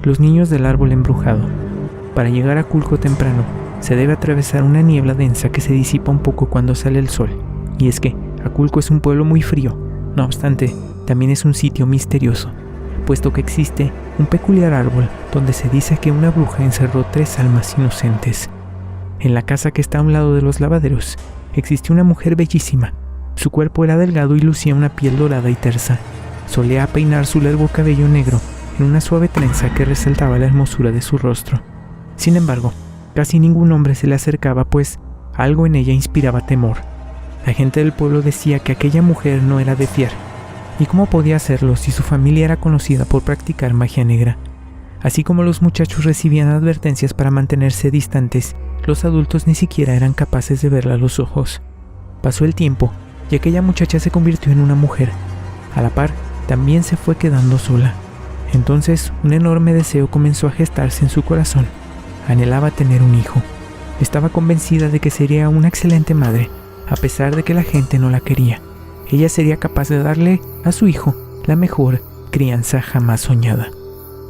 los niños del árbol embrujado. Para llegar a Aculco temprano, se debe atravesar una niebla densa que se disipa un poco cuando sale el sol. Y es que Aculco es un pueblo muy frío, no obstante, también es un sitio misterioso, puesto que existe un peculiar árbol donde se dice que una bruja encerró 3 almas inocentes. En la casa que está a un lado de los lavaderos, existió una mujer bellísima. Su cuerpo era delgado y lucía una piel dorada y tersa. Solía peinar su largo cabello negro en una suave trenza que resaltaba la hermosura de su rostro. Sin embargo, casi ningún hombre se le acercaba, pues algo en ella inspiraba temor. La gente del pueblo decía que aquella mujer no era de fiar. ¿Y cómo podía hacerlo si su familia era conocida por practicar magia negra? Así como los muchachos recibían advertencias para mantenerse distantes, los adultos ni siquiera eran capaces de verla a los ojos. Pasó el tiempo y aquella muchacha se convirtió en una mujer. A la par, también se fue quedando sola. Entonces, un enorme deseo comenzó a gestarse en su corazón. Anhelaba tener un hijo. Estaba convencida de que sería una excelente madre, a pesar de que la gente no la quería. Ella sería capaz de darle a su hijo la mejor crianza jamás soñada.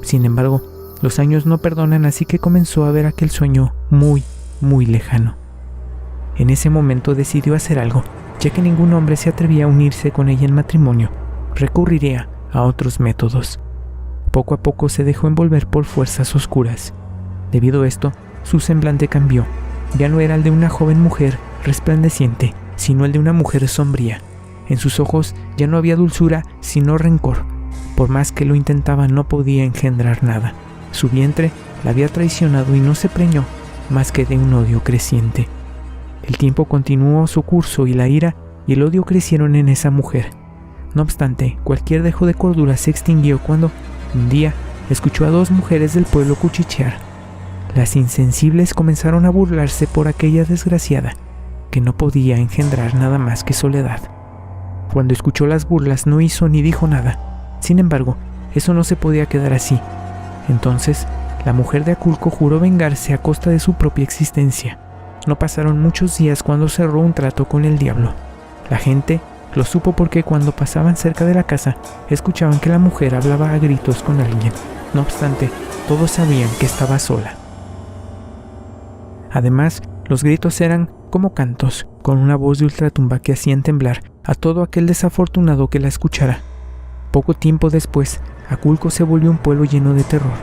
Sin embargo, los años no perdonan, así que comenzó a ver aquel sueño muy, muy lejano. En ese momento decidió hacer algo, ya que ningún hombre se atrevía a unirse con ella en matrimonio. Recurriría a otros métodos. Poco a poco se dejó envolver por fuerzas oscuras. Debido a esto, su semblante cambió. Ya no era el de una joven mujer resplandeciente, sino el de una mujer sombría. En sus ojos ya no había dulzura, sino rencor. Por más que lo intentaba, no podía engendrar nada. Su vientre la había traicionado y no se preñó más que de un odio creciente. El tiempo continuó su curso y la ira y el odio crecieron en esa mujer. No obstante, cualquier dejo de cordura se extinguió cuando, un día, escuchó a 2 mujeres del pueblo cuchichear. Las insensibles comenzaron a burlarse por aquella desgraciada, que no podía engendrar nada más que soledad. Cuando escuchó las burlas no hizo ni dijo nada. Sin embargo, eso no se podía quedar así. Entonces, la mujer de Aculco juró vengarse a costa de su propia existencia. No pasaron muchos días cuando cerró un trato con el diablo. La gente lo supo porque cuando pasaban cerca de la casa, escuchaban que la mujer hablaba a gritos con alguien. No obstante, todos sabían que estaba sola. Además, los gritos eran como cantos, con una voz de ultratumba que hacían temblar a todo aquel desafortunado que la escuchara. Poco tiempo después, Aculco se volvió un pueblo lleno de terror.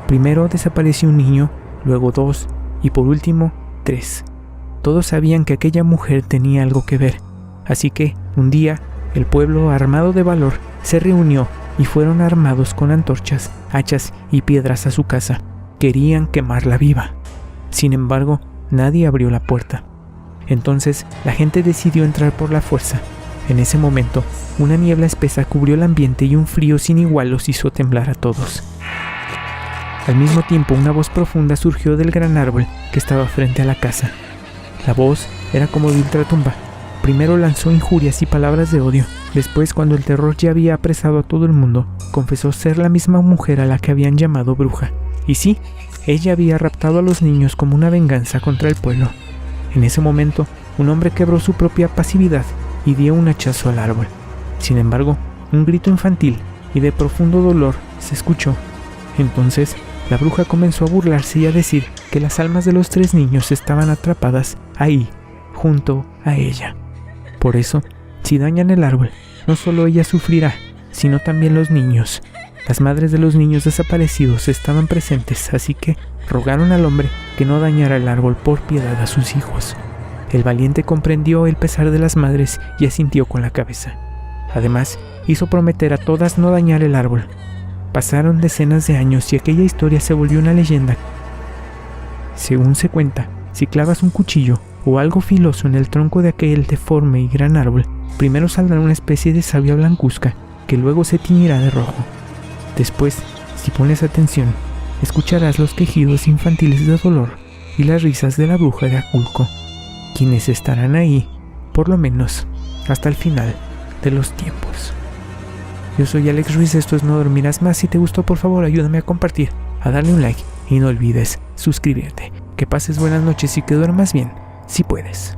Primero desapareció un niño, luego 2 y por último 3. Todos sabían que aquella mujer tenía algo que ver, así que un día el pueblo, armado de valor, se reunió y fueron armados con antorchas, hachas y piedras a su casa. Querían quemarla viva. Sin embargo, nadie abrió la puerta. Entonces la gente decidió entrar por la fuerza. En ese momento, una niebla espesa cubrió el ambiente y un frío sin igual los hizo temblar a todos. Al mismo tiempo, una voz profunda surgió del gran árbol que estaba frente a la casa. La voz era como de ultratumba. Primero lanzó injurias y palabras de odio. Después, cuando el terror ya había apresado a todo el mundo, confesó ser la misma mujer a la que habían llamado bruja. Y sí, ella había raptado a los niños como una venganza contra el pueblo. En ese momento, un hombre quebró su propia pasividad y dio un hachazo al árbol. Sin embargo, un grito infantil y de profundo dolor se escuchó. Entonces, la bruja comenzó a burlarse y a decir que las almas de los 3 niños estaban atrapadas ahí, junto a ella. Por eso, si dañan el árbol, no solo ella sufrirá, sino también los niños. Las madres de los niños desaparecidos estaban presentes, así que rogaron al hombre que no dañara el árbol por piedad a sus hijos. El valiente comprendió el pesar de las madres y asintió con la cabeza. Además, hizo prometer a todas no dañar el árbol. Pasaron decenas de años y aquella historia se volvió una leyenda. Según se cuenta, si clavas un cuchillo o algo filoso en el tronco de aquel deforme y gran árbol, primero saldrá una especie de savia blancuzca que luego se tiñirá de rojo. Después, si pones atención, escucharás los quejidos infantiles de dolor y las risas de la bruja de Aculco, quienes estarán ahí, por lo menos, hasta el final de los tiempos. Yo soy Alex Ruiz, esto es No Dormirás Más. Si te gustó, por favor, ayúdame a compartir, a darle un like y no olvides suscribirte. Que pases buenas noches y que duermas bien, si puedes.